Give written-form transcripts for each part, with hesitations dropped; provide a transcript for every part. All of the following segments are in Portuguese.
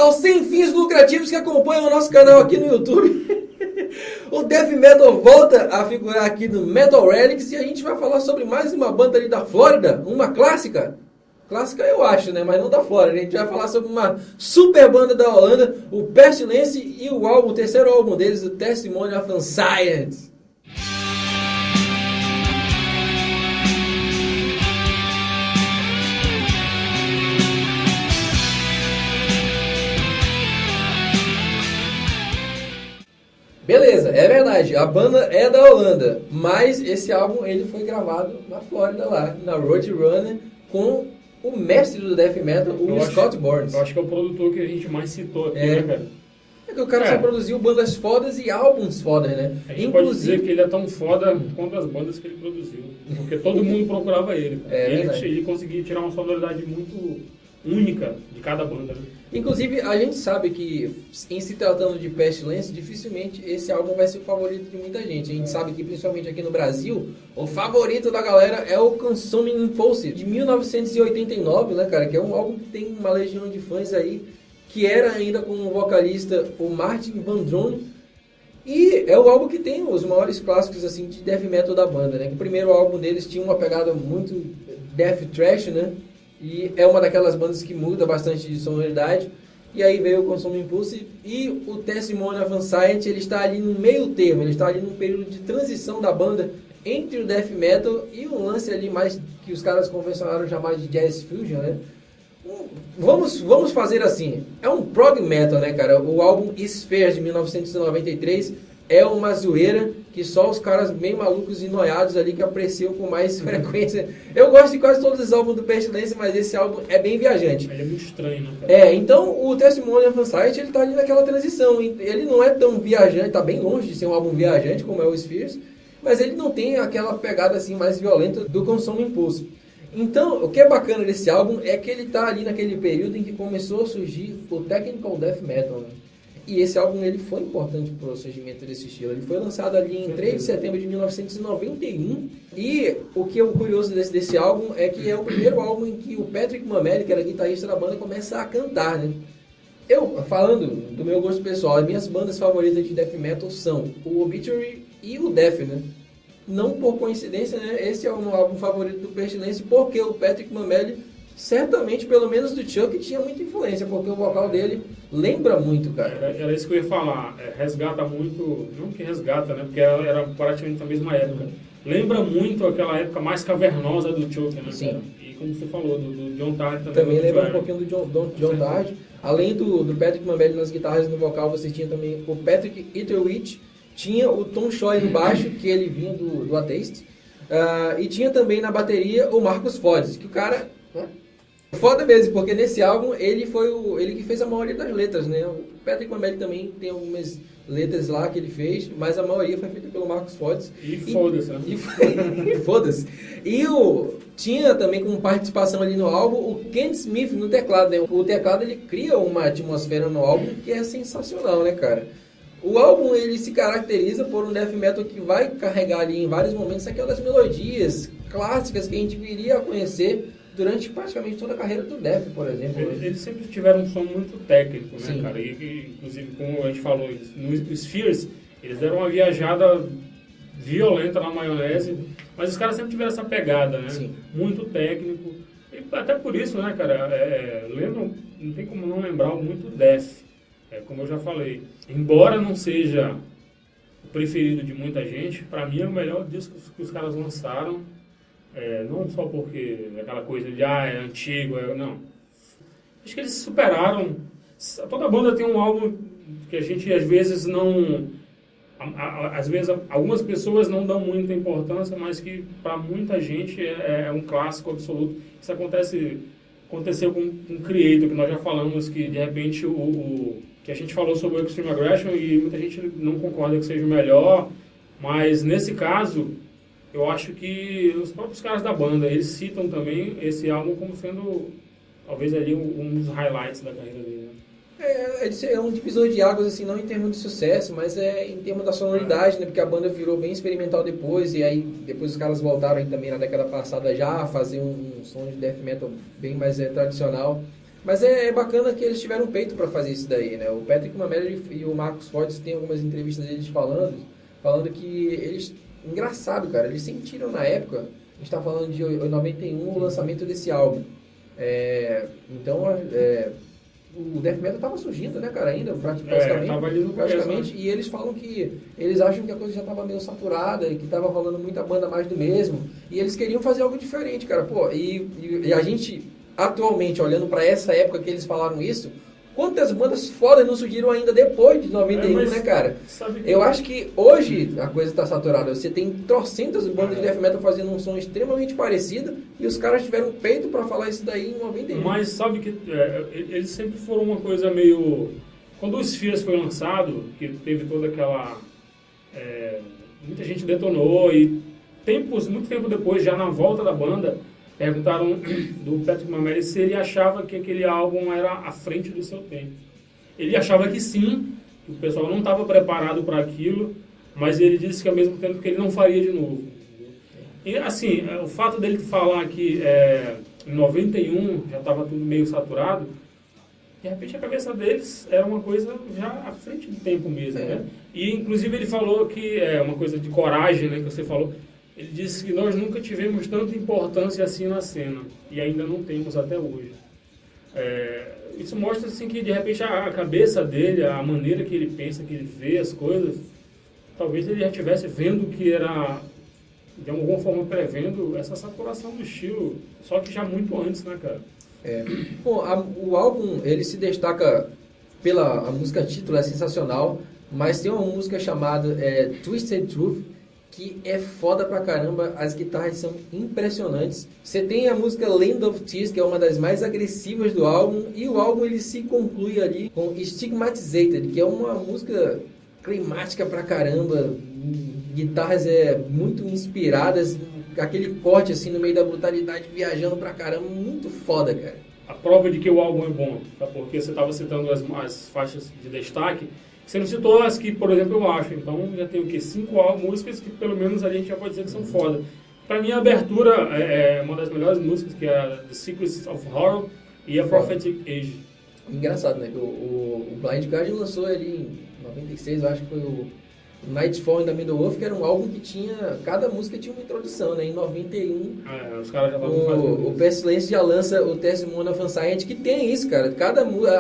canal sem fins lucrativos que acompanha o nosso canal aqui no YouTube. O Death Metal volta a figurar aqui no Metal Relics e a gente vai falar sobre mais uma banda ali da Flórida, uma clássica. Clássica eu acho, né? Mas não da Flórida. A gente vai falar sobre uma super banda da Holanda, o Pestilence e o terceiro álbum deles, o Testimony of Unscience. Beleza, é verdade, a banda é da Holanda, mas esse álbum ele foi gravado na Flórida lá, na Roadrunner, com o mestre do Death Metal, o Scott Burns. Eu acho que é o produtor que a gente mais citou aqui, né, cara? É que o cara só produziu bandas fodas e álbuns fodas, né? A gente pode dizer que ele é tão foda quanto as bandas que ele produziu, porque todo mundo procurava ele. Ele conseguia tirar uma sonoridade muito única de cada banda, né? Inclusive, a gente sabe que, em se tratando de Pestilence, dificilmente esse álbum vai ser o favorito de muita gente. A gente sabe que, principalmente aqui no Brasil, o favorito da galera é o Consuming Impulse, de 1989, né, cara? Que é um álbum que tem uma legião de fãs aí, que era ainda com o vocalista, o Martin Van Drone. E é o álbum que tem os maiores clássicos, assim, de death metal da banda, né? Que o primeiro álbum deles tinha uma pegada muito death thrash, né? E é uma daquelas bandas que muda bastante de sonoridade. E aí veio o Consuming Impulse e o Testimony of Unscience, ele está ali no meio termo, ele está ali num período de transição da banda entre o death metal e um lance ali mais que os caras convencionaram chamar de jazz fusion, né? Vamos fazer assim, é um prog metal, né, cara? O álbum Spheres de 1993 é uma zoeira que só os caras bem malucos e noiados ali que apreciam com mais frequência. Eu gosto de quase todos os álbuns do Pestilence, mas esse álbum é bem viajante. Ele é muito estranho, né, cara? Então o Testimony of Unscience, ele tá ali naquela transição. Ele não é tão viajante, tá bem longe de ser um álbum viajante como é o Spheres, mas ele não tem aquela pegada assim mais violenta do Consuming Impulse. Então, o que é bacana desse álbum é que ele tá ali naquele período em que começou a surgir o Technical Death Metal, né? E esse álbum ele foi importante para o surgimento desse estilo. Ele foi lançado ali em 3 de setembro de 1991. E o que é curioso desse álbum é que é o primeiro álbum em que o Patrick Mameli, que era guitarrista da banda, começa a cantar, né? Eu, falando do meu gosto pessoal, as minhas bandas favoritas de death metal são o Obituary e o Death, né? Não por coincidência, né? Esse é o meu álbum favorito do Pestilence, porque o Patrick Mameli, certamente, pelo menos do Chuck, tinha muita influência, porque o vocal dele lembra muito, cara. Era isso que eu ia falar. Resgata muito, não que resgata, né? Porque era praticamente a mesma época. Lembra muito aquela época mais cavernosa do Chuck, né? Sim. E como você falou, do John Tardy também. Também lembra um pouquinho do John Tardy. Além do Patrick Mameli nas guitarras e no vocal, você tinha também o Patrick Eatherwich, tinha o Tom Shoy no baixo, que ele vinha do Atheist, e tinha também na bateria o Marcus Fodes, que o cara... Foda mesmo, porque nesse álbum ele foi ele que fez a maioria das letras, né? O Patrick Mameli também tem algumas letras lá que ele fez, mas a maioria foi feita pelo Marcus Fodes. E foda-se, né? E foda-se. E tinha também como participação ali no álbum o Ken Smith no teclado, né? O teclado ele cria uma atmosfera no álbum que é sensacional, né, cara? O álbum ele se caracteriza por um death metal que vai carregar ali em vários momentos aquelas melodias clássicas que a gente viria a conhecer durante praticamente toda a carreira do Death, por exemplo. Eles sempre tiveram um som muito técnico, né, Sim. cara? E, inclusive, como a gente falou, no Spheres, eles deram uma viajada violenta na maionese, mas os caras sempre tiveram essa pegada, né? Sim. Muito técnico. E até por isso, né, cara, lembram, não tem como não lembrar muito Death, como eu já falei. Embora não seja o preferido de muita gente, pra mim é o melhor disco que os caras lançaram. Não só porque aquela coisa de é antigo, não. Acho que eles superaram. Toda banda tem um álbum que a gente às vezes não. Às vezes algumas pessoas não dão muita importância, mas que para muita gente é um clássico absoluto. Isso aconteceu com o Creator, que nós já falamos, que de repente que a gente falou sobre o Extreme Aggression e muita gente não concorda que seja o melhor, mas nesse caso eu acho que os próprios caras da banda, eles citam também esse álbum como sendo, talvez, ali um dos highlights da carreira dele. É um divisor de águas, assim, não em termos de sucesso, mas em termos da sonoridade, né? Porque a banda virou bem experimental depois, e aí depois os caras voltaram aí também na década passada já a fazer um som de death metal bem mais tradicional. Mas é bacana que eles tiveram peito para fazer isso daí, né? O Patrick Mameli e o Marcos Fortes tem algumas entrevistas deles falando que eles... Engraçado, cara, eles sentiram na época, a gente tá falando de 91, o lançamento desse álbum. Então, o Death Metal tava surgindo, né, cara, ainda, praticamente, e eles falam que eles acham que a coisa já tava meio saturada e que tava rolando muita banda mais do mesmo, e eles queriam fazer algo diferente, cara, pô, e a gente, atualmente, olhando pra essa época que eles falaram isso, quantas bandas fodas não surgiram ainda depois de 91, né, cara? Eu acho que hoje a coisa tá saturada. Você tem trocentas bandas de death metal fazendo um som extremamente parecido e os caras tiveram peito pra falar isso daí em 91. Mas sabe que eles sempre foram uma coisa meio... Quando o Spheres foi lançado, que teve toda aquela... muita gente detonou e muito tempo depois, já na volta da banda... Perguntaram do Patrick Mameli se ele achava que aquele álbum era à frente do seu tempo. Ele achava que sim, que o pessoal não estava preparado para aquilo, mas ele disse que ao mesmo tempo que ele não faria de novo. E assim, o fato dele falar que em 91 já estava tudo meio saturado, de repente a cabeça deles era uma coisa já à frente do tempo mesmo, né? E inclusive ele falou que é uma coisa de coragem, né, que você falou. Ele disse que nós nunca tivemos tanta importância assim na cena, e ainda não temos até hoje. Isso mostra assim, que de repente a cabeça dele, a maneira que ele pensa, que ele vê as coisas, talvez ele já estivesse vendo que era, de alguma forma, prevendo essa saturação do estilo, só que já muito antes, né, cara? Bom, o álbum, ele se destaca pela... A música título é sensacional, mas tem uma música chamada Twisted Truth, que é foda pra caramba, as guitarras são impressionantes. Você tem a música Land of Tears, que é uma das mais agressivas do álbum, e o álbum ele se conclui ali com Stigmatized, que é uma música climática pra caramba, guitarras muito inspiradas, aquele corte assim no meio da brutalidade, viajando pra caramba, muito foda, cara. A prova de que o álbum é bom, tá? Porque você estava citando as faixas de destaque, você não citou as que, por exemplo, eu acho. Então, já tem o quê? 5 músicas que, pelo menos, a gente já pode dizer que são foda. Pra mim, a abertura é uma das melhores músicas, que é a The Secrets of Horror e a Prophetic Age. Engraçado, né? O Blind Guardian lançou ali em 96, eu acho que foi o Nightfall in the Middle Wolf, que era um álbum que tinha... Cada música tinha uma introdução, né? Em 91, os caras já estavam fazendo o Pestilence já lança o Testimony of Unscience, que tem isso, cara.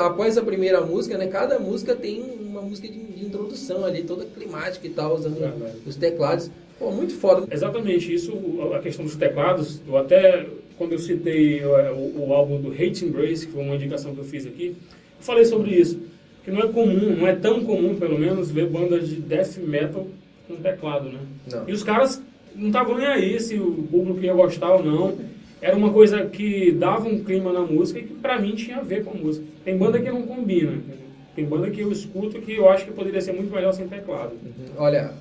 Após a primeira música, né? Cada música tem uma música de introdução ali, toda climática e tal, usando os teclados. Pô, muito foda. Exatamente, isso, a questão dos teclados, eu até, quando eu citei o álbum do Hate Embrace, que foi uma indicação que eu fiz aqui, eu falei sobre isso, que não é comum, não é tão comum, pelo menos, ver bandas de death metal com teclado, né? Não. E os caras não estavam nem aí se o público ia gostar ou não. Era uma coisa que dava um clima na música e que pra mim tinha a ver com a música. Tem banda que não combina, tem banda que eu escuto que eu acho que poderia ser muito melhor sem teclado. Olha,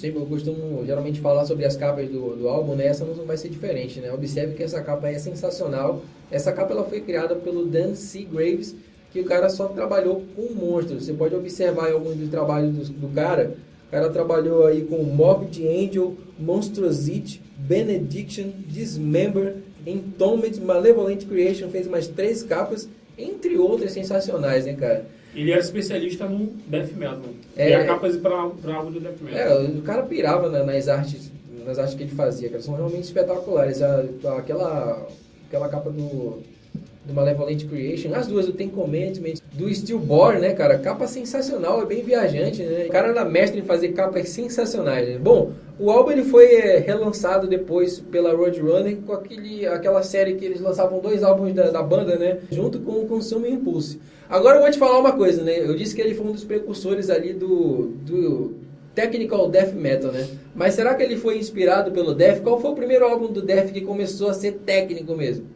eu costumo geralmente falar sobre as capas do álbum, né? Essa não vai ser diferente, né? Observe que essa capa é sensacional. Essa capa ela foi criada pelo Dan C. Graves, que o cara só trabalhou com monstros. Você pode observar em alguns dos trabalhos do cara. O cara trabalhou aí com Morbid Angel, Monstrosity, Benediction, Dismember, Entombed, Malevolent Creation, fez mais 3 capas, entre outras sensacionais, né, cara? Ele era especialista no death metal. E a capas para álbum do death metal. O cara pirava nas artes que ele fazia, cara. São realmente espetaculares. Aquela capa do Malevolent Creation, as duas do Ten Commandments, do Stillborn, né, cara? Capa sensacional, é bem viajante, né? O cara era mestre em fazer capas sensacionais, né? Bom, o álbum ele foi relançado depois pela Roadrunner com aquela série que eles lançavam 2 álbuns da banda, né? Junto com o Consuming Impulse. Agora eu vou te falar uma coisa, né? Eu disse que ele foi um dos precursores ali do Technical Death Metal, né? Mas será que ele foi inspirado pelo Death? Qual foi o primeiro álbum do Death que começou a ser técnico mesmo?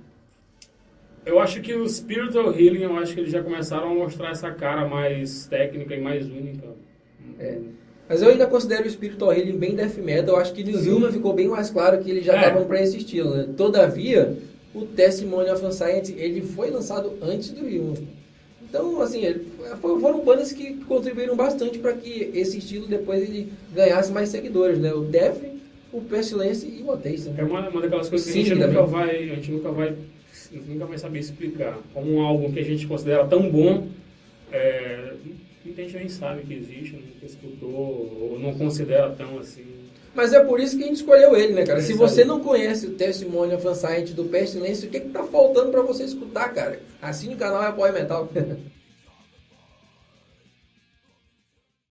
Eu acho que o Spiritual Healing, eu acho que eles já começaram a mostrar essa cara mais técnica e mais única. Mas eu ainda considero o Spiritual Healing bem death metal. Eu acho que no Human ficou bem mais claro que eles já estavam para esse estilo, né? Todavia, o Testimony of Unscience, ele foi lançado antes do Human. Então, assim, foram bandas que contribuíram bastante para que esse estilo depois ele ganhasse mais seguidores, né? O Death, o Pestilence e o Oasis. Né? É uma daquelas coisas que a gente nunca vai nunca vai saber explicar. Como um álbum que a gente considera tão bom, muita gente nem sabe que existe, nunca escutou, ou não considera tão assim. Mas é por isso que a gente escolheu ele, né, cara? Se você não conhece o Testimonial Fan Science do Pestilence, o que tá faltando pra você escutar, cara? Assine o canal e apoie Metal.